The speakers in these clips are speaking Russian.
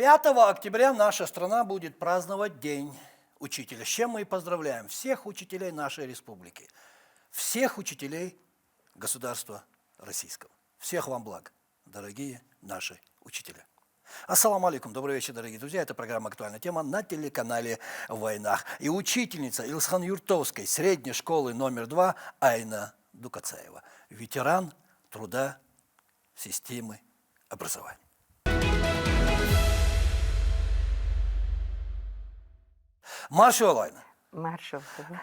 5 октября наша страна будет праздновать День учителя, с чем мы и поздравляем всех учителей нашей республики, всех учителей государства российского. Всех вам благ, дорогие наши учителя. Ассаламу алейкум, добрый вечер, дорогие друзья. Это программа «Актуальная тема» на телеканале «Войнах». И учительница Илсхан-Юртовской средней школы номер 2 Айна Дукацаева, ветеран труда системы образования. Маршал Айна,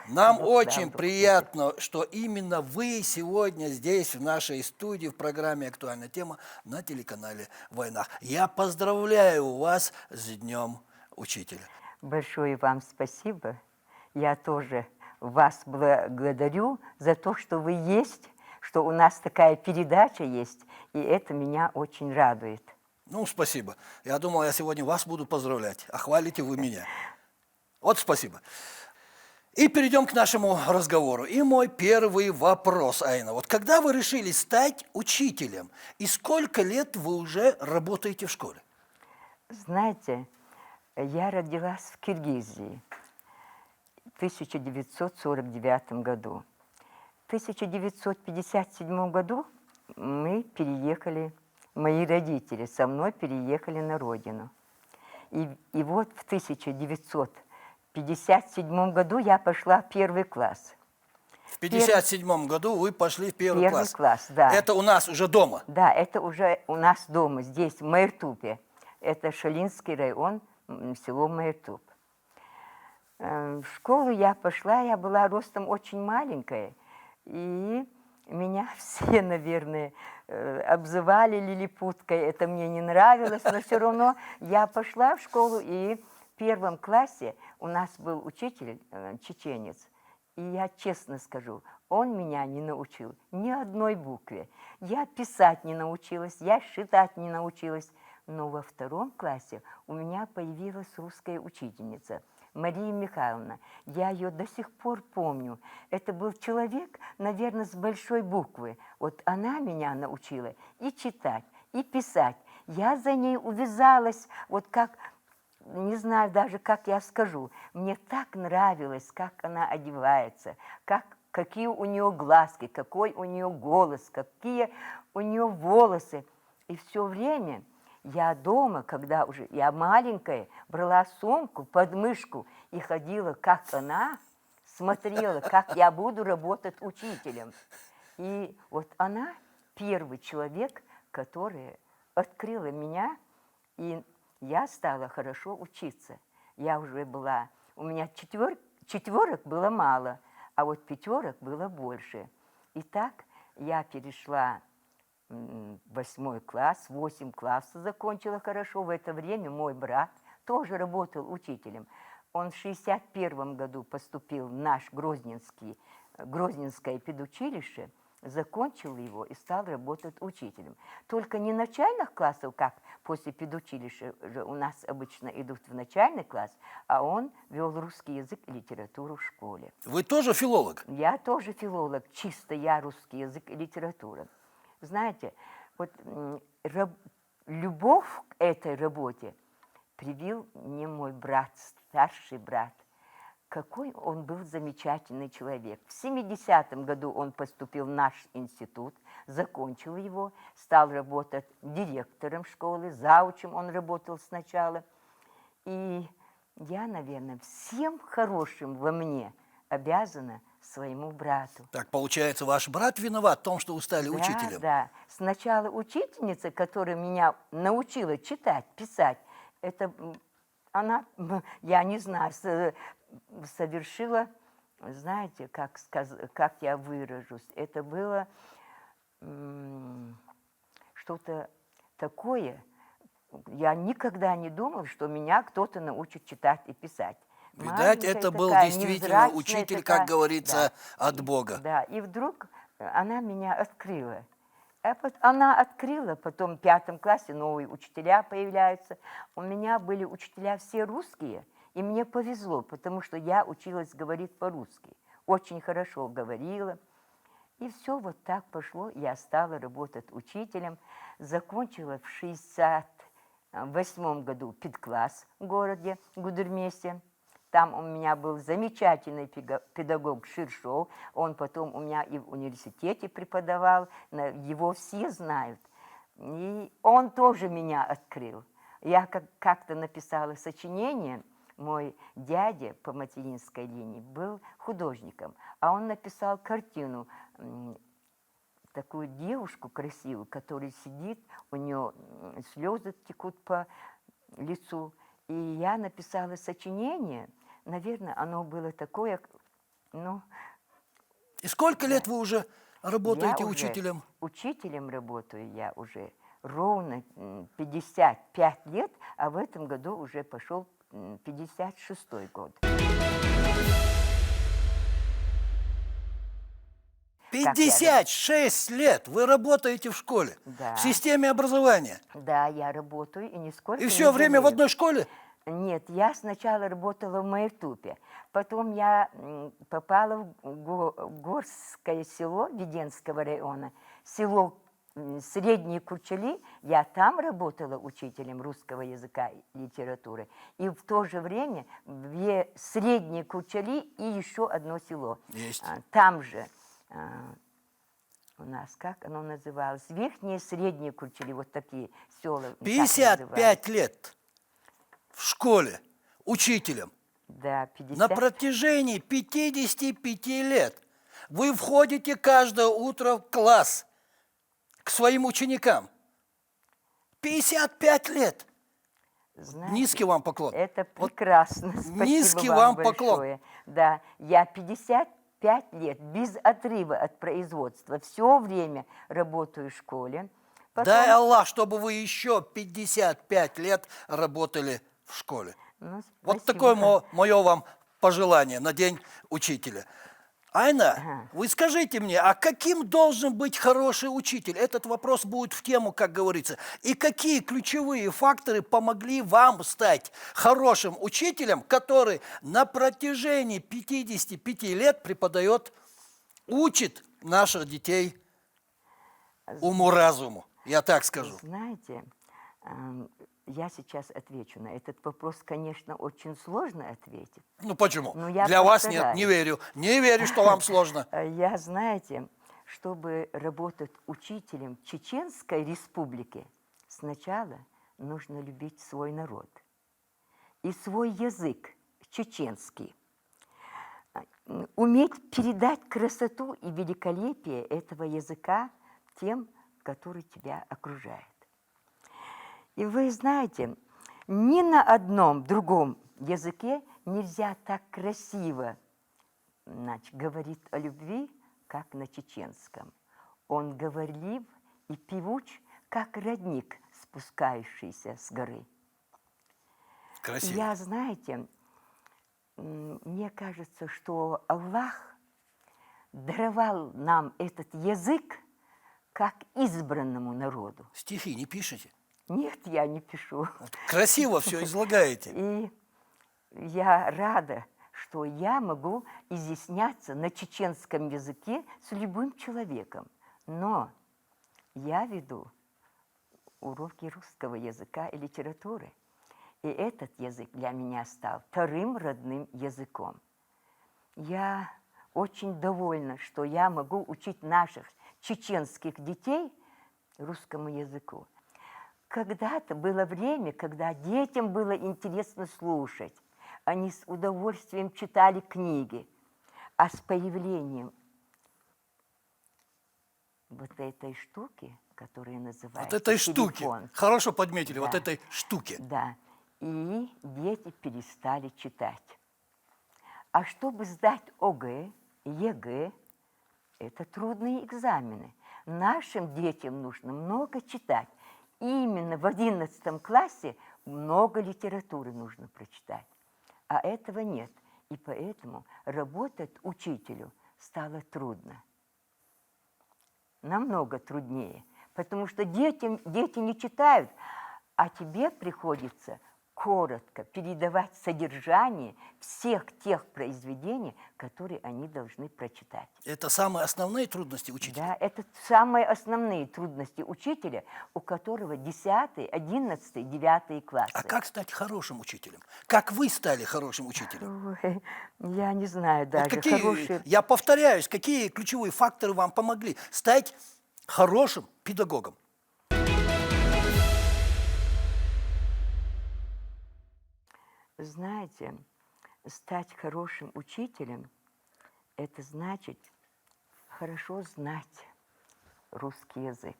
нам очень приятно, что именно вы сегодня здесь, в нашей студии, в программе «Актуальная тема» на телеканале «Войнах». Я поздравляю вас с Днем Учителя. Большое вам спасибо. Я тоже вас благодарю за то, что вы есть, что у нас такая передача есть, и это меня очень радует. Ну, спасибо. Я думал, я сегодня вас буду поздравлять, а хвалите вы меня. Вот спасибо. И перейдем к нашему разговору. И мой первый вопрос, Айна. Вот когда вы решили стать учителем, и сколько лет вы уже работаете в школе? Знаете, я родилась в Киргизии в 1949 году. В 1957 году мы переехали, мои родители со мной переехали на родину. И вот в 1957 году я пошла в первый класс. В 1957 году вы пошли в первый класс? Первый класс, да. Это у нас уже дома? Да, это уже у нас дома, здесь, в Майртупе. Это Шалинский район, село Майртуп. В школу я пошла, я была ростом очень маленькая. И меня все, наверное, обзывали лилипуткой. Это мне не нравилось, но все равно я пошла в школу, и в первом классе у нас был учитель, чеченец. И я честно скажу, он меня не научил ни одной букве. Я писать не научилась, я считать не научилась. Но во втором классе у меня появилась русская учительница Мария Михайловна. Я ее до сих пор помню. Это был человек, наверное, с большой буквы. Вот она меня научила и читать, и писать. Я за ней увязалась, вот как... Не знаю даже, как я скажу. Мне так нравилось, как она одевается, какие у нее глазки, какой у нее голос, какие у нее волосы. И все время я дома, когда уже я маленькая, брала сумку под мышку и ходила, как она, смотрела, как я буду работать учителем. И вот она первый человек, который открыла меня, и я стала хорошо учиться. Я уже была... У меня четверок было мало, а вот пятерок было больше. И так я перешла в 8 класс, 8 классов закончила хорошо. В это время мой брат тоже работал учителем. Он в 1961 году поступил в наш Грозненское педучилище, закончил его и стал работать учителем. Только не начальных классов, как после педучилища у нас обычно идут в начальный класс, а он вел русский язык и литературу в школе. Вы тоже филолог? Я тоже филолог, чисто я русский язык и литература. Знаете, вот любовь к этой работе привил мне мой брат, старший брат. Какой он был замечательный человек. В 70-м году он поступил в наш институт, закончил его, стал работать директором школы, заучем он работал сначала. И я, наверное, всем хорошим во мне обязана своему брату. Так, получается, ваш брат виноват в том, что вы стали учителем? Да. Сначала учительница, которая меня научила читать, писать, это она, я не знаю, совершила, знаете, как я выражусь, это было что-то такое. Я никогда не думала, что меня кто-то научит читать и писать. Видать, это был действительно учитель, как говорится, от Бога. Да, и вдруг она меня открыла. Она открыла, потом в 5 классе новые учителя появляются. У меня были учителя все русские, и мне повезло, потому что я училась говорить по-русски. Очень хорошо говорила. И все вот так пошло. Я стала работать учителем. Закончила в в 8 году педкласс в городе Гудермесе. Там у меня был замечательный педагог Ширшов. Он потом у меня и в университете преподавал. Его все знают. И он тоже меня открыл. Я как-то написала сочинение. Мой дядя по материнской линии был художником. А он написал картину, такую девушку красивую, которая сидит, у нее слезы текут по лицу. И я написала сочинение, наверное, оно было такое, ну... И сколько лет вы уже работаете я уже учителем? Учителем работаю я уже ровно 55 лет, а в этом году уже пошел 56-й год. 56 лет вы работаете в школе, Да. в системе образования. Да, я работаю и нисколько И не все время в жалею. одной школе? Нет, я сначала работала в Майртупе, потом я попала в Горское село Веденского района, село Средние Курчали. Я там работала учителем русского языка и литературы. И в то же время в Средние Курчали и еще одно село. Есть. Там же у нас, как оно называлось, Верхние, Средние Курчали, вот такие села. 55 лет в школе учителем. Да, 50. На протяжении 55 лет вы входите каждое утро в класс к своим ученикам. 55 лет. Знаете, Низкий вам поклон. Это прекрасно. Спасибо низкий вам вам поклон. большое. Да, я 55 лет без отрыва от производства. Все время работаю в школе. Потом... Дай Аллах, чтобы вы еще 55 лет работали в школе. Ну, Вот спасибо. такое мое вам пожелание на День учителя. Айна, вы скажите мне, а каким должен быть хороший учитель? Этот вопрос будет в тему, как говорится. И какие ключевые факторы помогли вам стать хорошим учителем, который на протяжении 55 лет преподает, учит наших детей уму-разуму? Я так скажу. Знаете, я сейчас отвечу на этот вопрос, конечно, очень сложно ответить. Ну почему? Но я Для вас нет, постараюсь. не верю. Не верю, что вам сложно. Я, знаете, чтобы работать учителем Чеченской Республики, сначала нужно любить свой народ и свой язык чеченский. Уметь передать красоту и великолепие этого языка тем, которые тебя окружают. И вы знаете, ни на одном другом языке нельзя так красиво говорить о любви, как на чеченском. Он говорлив и певуч, как родник, спускающийся с горы. Красиво. Я, знаете, мне кажется, что Аллах даровал нам этот язык как избранному народу. Стихи не пишете? Нет, я не пишу. Красиво все излагаете. И я рада, что я могу изъясняться на чеченском языке с любым человеком. Но я веду уроки русского языка и литературы. И этот язык для меня стал вторым родным языком. Я очень довольна, что я могу учить наших чеченских детей русскому языку. Когда-то было время, когда детям было интересно слушать. Они с удовольствием читали книги. А с появлением вот этой штуки, которая называется Вот этой штуки. телефон, Хорошо подметили, Да. вот этой штуки. да, и дети перестали читать. А чтобы сдать ОГЭ, ЕГЭ, это трудные экзамены. Нашим детям нужно много читать. Именно в 11 классе много литературы нужно прочитать. А этого нет. И поэтому работать учителю стало трудно. Намного труднее. Потому что дети не читают, а тебе приходится коротко передавать содержание всех тех произведений, которые они должны прочитать. Это самые основные трудности учителя. Да, это самые основные трудности учителя, у которого 10, 11, 9 классы. А как стать хорошим учителем? Как вы стали хорошим учителем? Ой, я не знаю Вот даже. какие, Хорошие... я повторяюсь, какие ключевые факторы вам помогли стать хорошим педагогом? Знаете, стать хорошим учителем – это значит хорошо знать русский язык,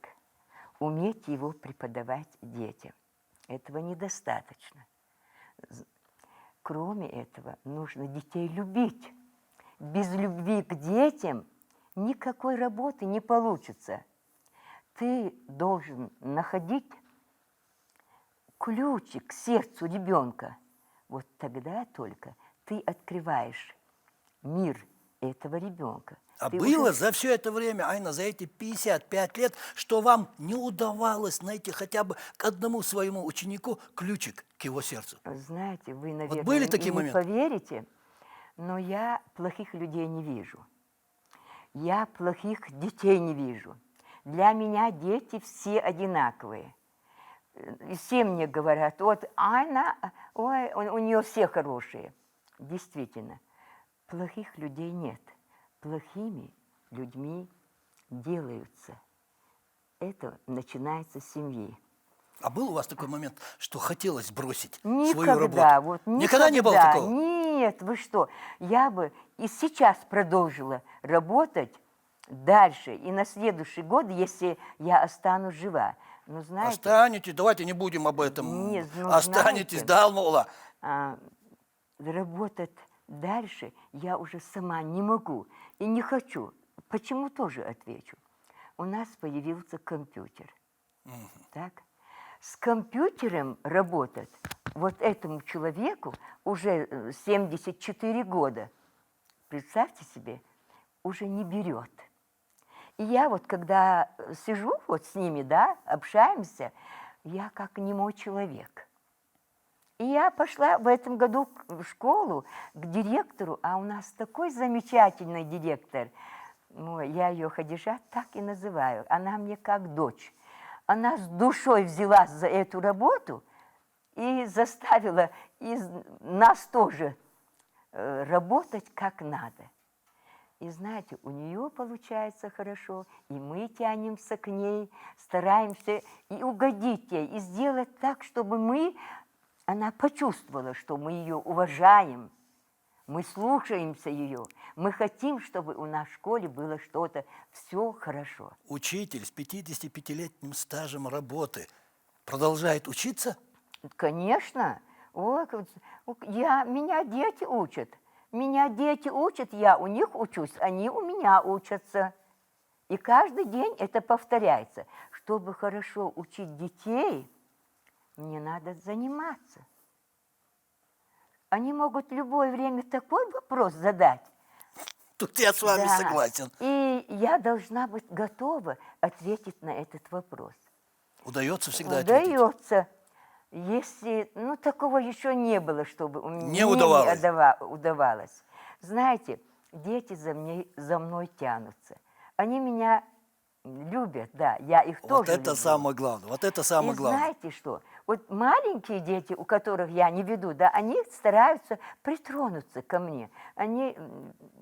уметь его преподавать детям. Этого недостаточно. Кроме этого, нужно детей любить. Без любви к детям никакой работы не получится. Ты должен находить ключик к сердцу ребенка. Вот тогда только ты открываешь мир этого ребенка. А Ты было уже- за все это время, Айна, за эти 55 лет, что вам не удавалось найти хотя бы к одному своему ученику ключик к его сердцу? Знаете, вы, наверное, были такие и не моменты? поверите, но я плохих людей не вижу. Я плохих детей не вижу. Для меня дети все одинаковые. И все мне говорят, вот Анна, ой, у нее все хорошие. Действительно, плохих людей нет. Плохими людьми делаются. Это начинается с семьи. А был у вас такой момент, что хотелось бросить Никогда, свою работу? вот Никогда не было такого? Нет, вы что? Я бы и сейчас продолжила работать дальше и на следующий год, если я останусь жива. Но знаете, Останетесь, давайте не будем об этом. Нет, ну, Останетесь, знаете, да, Алмаула? работать дальше я уже сама не могу и не хочу. Почему тоже отвечу? У нас появился компьютер. Так? С компьютером работать вот этому человеку уже 74 года, представьте себе, уже не берет. И я вот, когда сижу вот с ними, да, общаемся, я как немой человек. И я пошла в этом году в школу к директору, а у нас такой замечательный директор. Ой, я ее Хадижа так и называю. Она мне как дочь. Она с душой взялась за эту работу и заставила нас тоже работать как надо. И знаете, у нее получается хорошо, и мы тянемся к ней, стараемся и угодить ей, и сделать так, чтобы она почувствовала, что мы ее уважаем, мы слушаемся ее, мы хотим, чтобы у нас в школе было что-то, все хорошо. Учитель с 55-летним стажем работы продолжает учиться? Конечно. Ой, меня дети учат. Меня дети учат, я у них учусь, они у меня учатся. И каждый день это повторяется. Чтобы хорошо учить детей, мне надо заниматься. Они могут в любое время такой вопрос задать. Тут я с вами Да. согласен. И я должна быть готова ответить на этот вопрос. Удается всегда ответить? Удается. Если, такого еще не было, чтобы у меня Не удавалось. удавалось. Знаете, дети за мной тянутся. Они меня любят, да, я их Вот тоже это люблю. самое главное, вот это самое И главное. знаете что? Вот маленькие дети, у которых я не веду, да, они стараются притронуться ко мне. Они,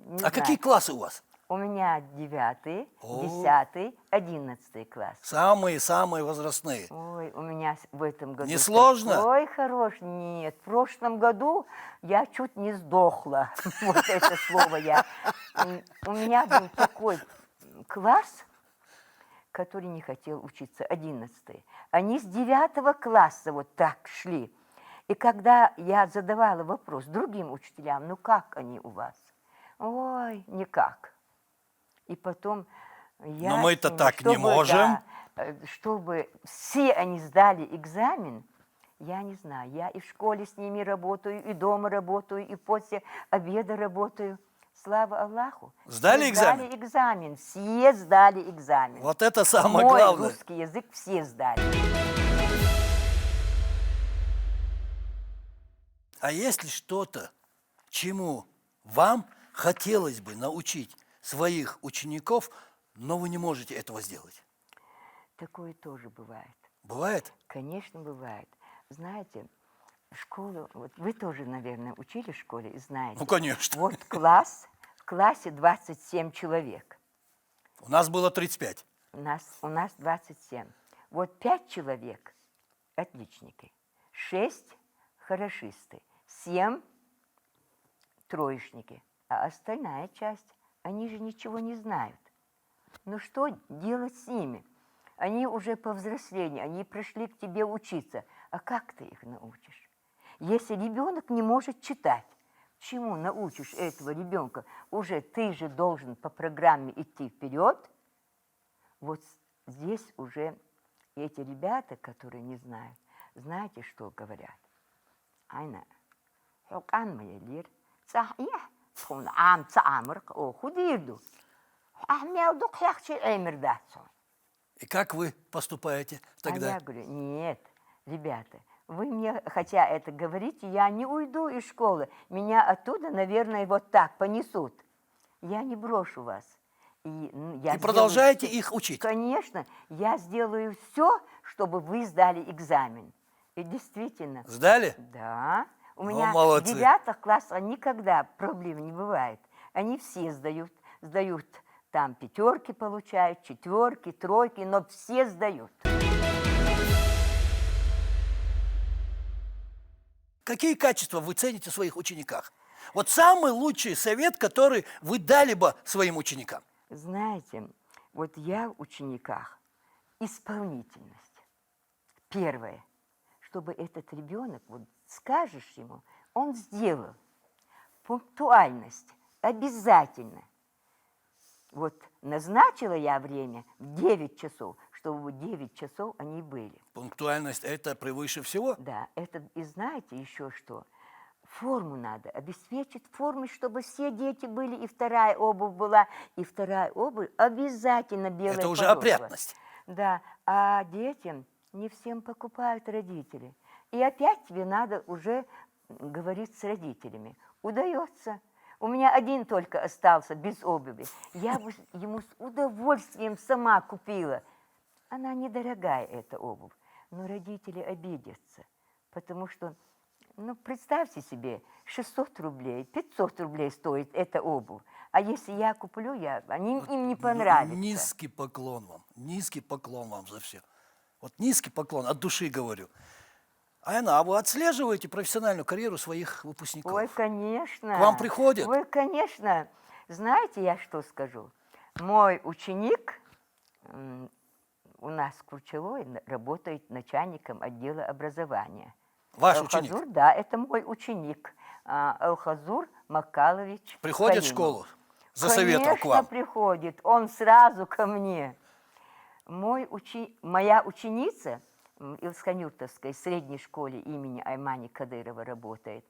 не А знаю, какие классы у вас? у меня 9, О. 10, 11 класс. Самые возрастные. Ой, у меня в этом году... Не сложно? Ой, хорош, нет. В прошлом году я чуть не сдохла. Вот это слово я... У меня был такой класс, который не хотел учиться, 11. Они с 9 класса вот так шли. И когда я задавала вопрос другим учителям, как они у вас? Ой, никак. И потом я... Но мы-то с ними, так не можем. чтобы все они сдали экзамен, я не знаю. Я и в школе с ними работаю, и дома работаю, и после обеда работаю. Слава Аллаху. Сдали Все экзамен? Сдали экзамен. Все сдали экзамен. Вот это самое Мой главное. русский язык все сдали. А есть ли что-то, чему вам хотелось бы научить своих учеников, но вы не можете этого сделать? Такое тоже бывает. Бывает? Конечно, бывает. Знаете, школу, вот вы тоже, наверное, учили в школе и знаете. Ну, конечно. Вот класс, в классе 27 человек. У нас было 35. У нас 27. Вот 5 человек – отличники, 6 – хорошисты, 7 – троечники, а остальная часть, они же ничего не знают. Ну что делать с ними? Они уже повзрослели, они пришли к тебе учиться. А как ты их научишь? Если ребенок не может читать, чему научишь этого ребенка? Уже ты же должен по программе идти вперед. Вот здесь уже эти ребята, которые не знают, знаете, что говорят? Айна, хокан мэлир, цахия, хун ам цаамрк, о худирду, ахмелду хяхчи эмердацу. И как вы поступаете А тогда? я говорю, нет, ребята, вы мне, хотя это говорите, я не уйду из школы. Меня оттуда, наверное, вот так понесут. Я не брошу вас. И продолжаете их учить? Конечно, я сделаю все, чтобы вы сдали экзамен. И действительно. Сдали? Да. У Ну, меня в молодцы. 9 классах никогда проблем не бывает. Они все сдают там 5 получают, 4, 3, но все сдают. Какие качества вы цените в своих учениках? Вот самый лучший совет, который вы дали бы своим ученикам. Знаете, вот я в учениках исполнительность. Первое, чтобы этот ребенок, вот скажешь ему, он сделал. Пунктуальность обязательно. Вот назначила я время в 9 часов, чтобы в 9 часов они были. Пунктуальность – это превыше всего? Да, это и знаете еще что? Форму надо обеспечить, форму, чтобы все дети были, и вторая обувь была, и вторая обувь обязательно белая. Это уже подошва. опрятность. Да, а детям не всем покупают родители. И опять тебе надо уже говорить с родителями. Удается. У меня один только остался без обуви. Я бы ему с удовольствием сама купила. Она недорогая, эта обувь. Но родители обидятся, потому что, ну, представьте себе, 600 рублей, 500 рублей стоит эта обувь. А если я куплю, им не понравится. Низкий поклон вам за все. Вот низкий поклон, от души говорю. Айна, а вы отслеживаете профессиональную карьеру своих выпускников? Ой, конечно. К вам приходят? Вы, конечно. Знаете, я что скажу? Мой ученик у нас в Курчелой работает начальником отдела образования. Ваш Элхазур, ученик? да, это мой ученик. Элхазур Макалович. Приходит в Каримов. школу за советом к вам? Конечно, приходит. Он сразу ко мне. Моя ученица в Илсканюртовской средней школе имени Аймани Кадырова работает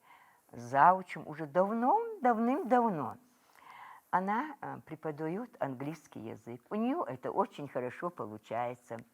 заучем уже давным-давно. Она преподает английский язык. У нее это очень хорошо получается.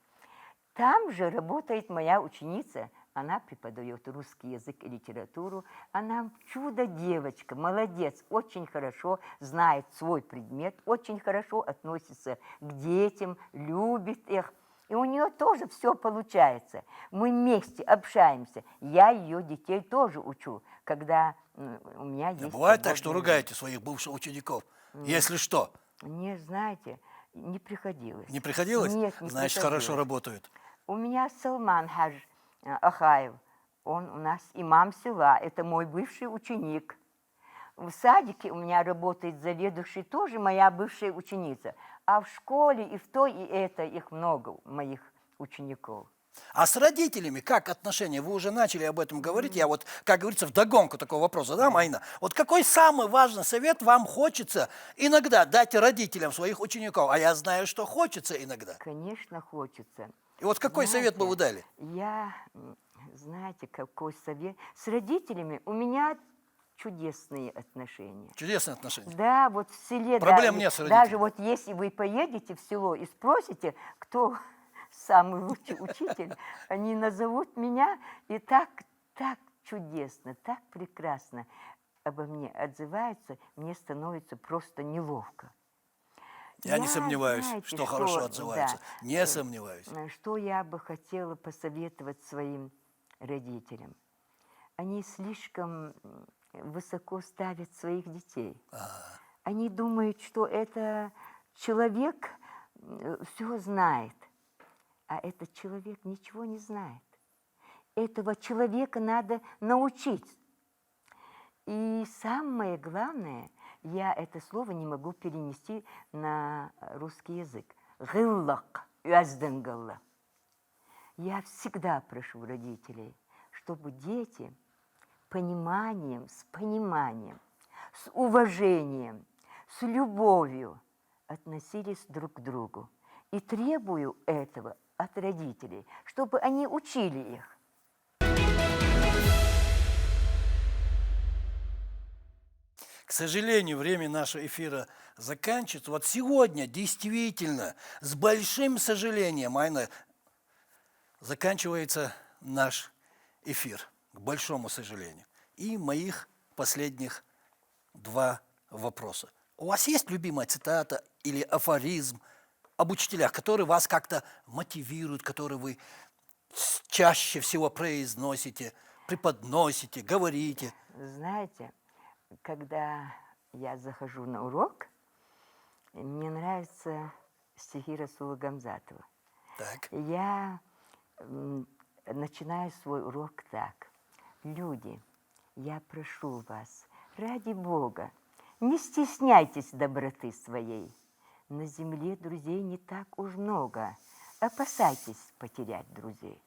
Там же работает моя ученица. Она преподает русский язык и литературу. Она чудо-девочка, молодец, очень хорошо знает свой предмет, очень хорошо относится к детям, любит их. И у нее тоже все получается. Мы вместе общаемся. Я ее детей тоже учу, когда у меня есть... Бывает так, что ругаете своих бывших учеников, если что? Не, знаете, не приходилось. Не приходилось? Нет, не Значит, приходилось. хорошо работают. У меня Салман Хадж Ахаев, он у нас имам села, это мой бывший ученик. В садике у меня работает заведующий, тоже моя бывшая ученица. А в школе и в той, и это, их много, моих учеников. А с родителями как отношения? Вы уже начали об этом говорить. Я вот, как говорится, вдогонку такого вопроса задам, Айна. Вот какой самый важный совет вам хочется иногда дать родителям своих учеников? А я знаю, что хочется иногда. Конечно, хочется. И вот какой совет бы вы дали? Знаете, какой совет? С родителями у меня чудесные отношения. Чудесные отношения. Да, вот в селе... Проблем да, нет с родителями. Даже вот если вы поедете в село и спросите, кто самый лучший учитель, они назовут меня, и так чудесно, так прекрасно обо мне отзываются, мне становится просто неловко. Я не сомневаюсь, знаете, что хорошо отзываются. да, Не сомневаюсь. что я бы хотела посоветовать своим родителям. Они слишком высоко ставят своих детей. Они думают, что это человек все знает, а этот человек ничего не знает. Этого человека надо научить. И самое главное, я это слово не могу перенести на русский язык. Гыллак, уазденгалла. Я всегда прошу родителей, чтобы дети с пониманием, с уважением, с любовью относились друг к другу. И требую этого от родителей, чтобы они учили их. К сожалению, время нашего эфира заканчивается. Вот сегодня действительно, с большим сожалением, Айна, заканчивается наш эфир, к большому сожалению. И моих последних два вопроса. У вас есть любимая цитата или афоризм об учителях, которые вас как-то мотивируют, которые вы чаще всего произносите, преподносите, говорите? Знаете, когда я захожу на урок, мне нравится стихи Расула Гамзатова. Так. Я начинаю свой урок так. Люди, я прошу вас, ради Бога, не стесняйтесь доброты своей. На земле друзей не так уж много. Опасайтесь потерять друзей.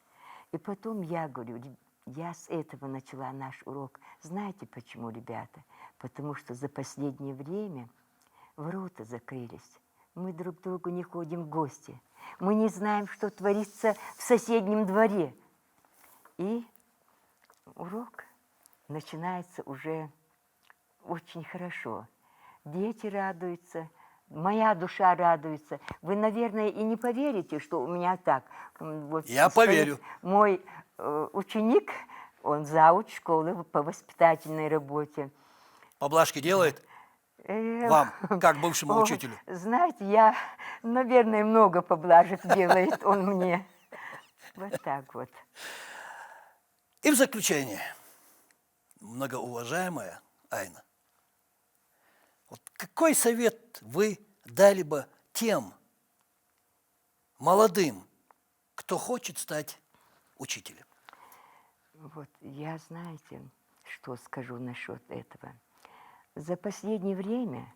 И потом я говорю, я с этого начала наш урок. Знаете почему, ребята? Потому что за последнее время ворота закрылись. Мы друг к другу не ходим в гости. Мы не знаем, что творится в соседнем дворе. И урок начинается уже очень хорошо. Дети радуются, моя душа радуется. Вы, наверное, и не поверите, что у меня так. Вот Я стоит поверю. мой ученик, он зауч школы по воспитательной работе. Поблажки делает? Вам, как бывшему учителю? Знаете, я, наверное, много поблажек делает он мне. Вот так вот. И в заключение, многоуважаемая Айна, вот какой совет вы дали бы тем молодым, кто хочет стать учителем? Вот я, знаете, что скажу насчет этого. За последнее время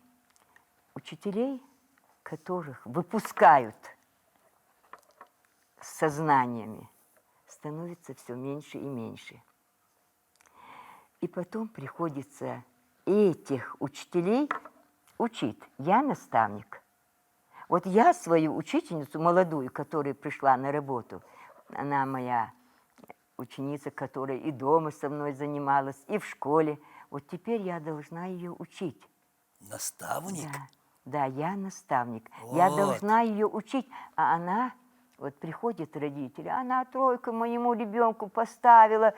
учителей, которых выпускают с сознаниями, становится все меньше и меньше. И потом приходится этих учителей учить. Я наставник. Вот я свою учительницу молодую, которая пришла на работу, она моя ученица, которая и дома со мной занималась, и в школе. Вот теперь я должна ее учить. Наставник? Да, я наставник. Вот. Я должна ее учить, а она, вот приходит родители, она тройку моему ребенку поставила.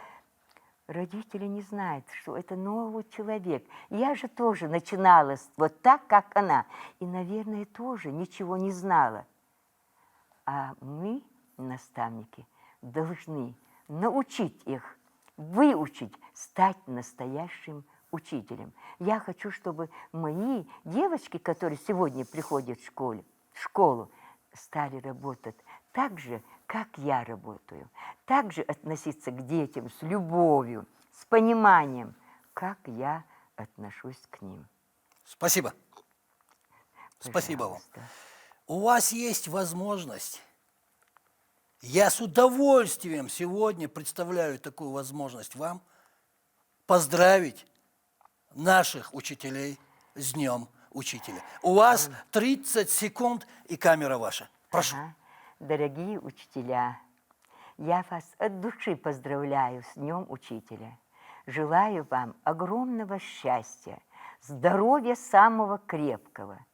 Родители не знают, что это новый человек. Я же тоже начинала вот так, как она. И, наверное, тоже ничего не знала. А мы, наставники, должны научить их, выучить, стать настоящим учителем. Я хочу, чтобы мои девочки, которые сегодня приходят в школу, стали работать так же, как я работаю. Так же относиться к детям с любовью, с пониманием, как я отношусь к ним. Спасибо. Спасибо вам. У вас есть возможность. Я с удовольствием сегодня представляю такую возможность вам поздравить наших учителей с Днем Учителя. У вас 30 секунд, и камера ваша. Прошу. Дорогие учителя, я вас от души поздравляю с Днем Учителя. Желаю вам огромного счастья, здоровья самого крепкого,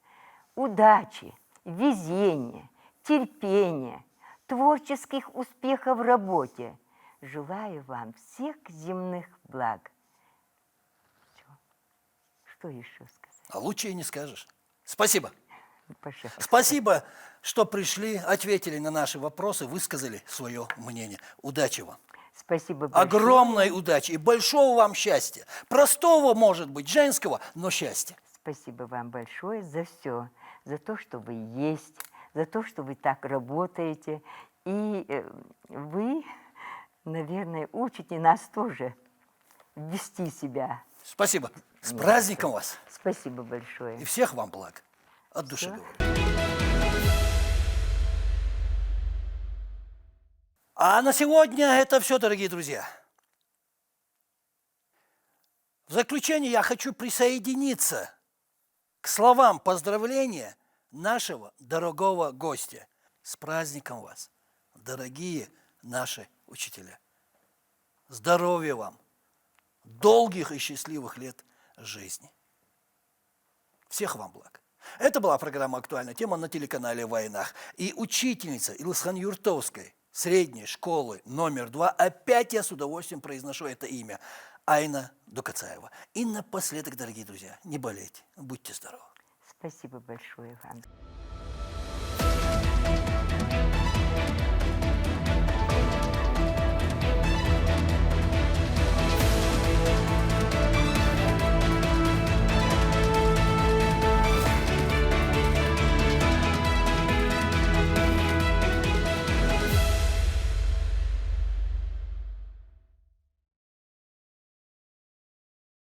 удачи, везения, терпения, творческих успехов в работе. желаю вам всех земных благ. Всё. Что еще сказать? А лучше и не скажешь. Спасибо. Пожалуйста. Спасибо, что пришли, ответили на наши вопросы, высказали свое мнение. Удачи вам. Спасибо большое. Огромной удачи и большого вам счастья. Простого, может быть, женского, но счастья. Спасибо вам большое за все, за то, что вы есть, за то, что вы так работаете. И вы, наверное, учите нас тоже вести себя. Спасибо. С праздником вас. Спасибо большое. И всех вам благ. От души Всё. говорю. А на сегодня это все, дорогие друзья. В заключение я хочу присоединиться к словам поздравления нашего дорогого гостя. С праздником вас, дорогие наши учителя. Здоровья вам, долгих и счастливых лет жизни. Всех вам благ. Это была программа «Актуальная тема» на телеканале «Войнах». И учительница Илысхан-Юртовской средней школы номер 2, опять я с удовольствием произношу это имя, Айна Дукацаева. И напоследок, дорогие друзья, не болейте, будьте здоровы. Спасибо большое вам.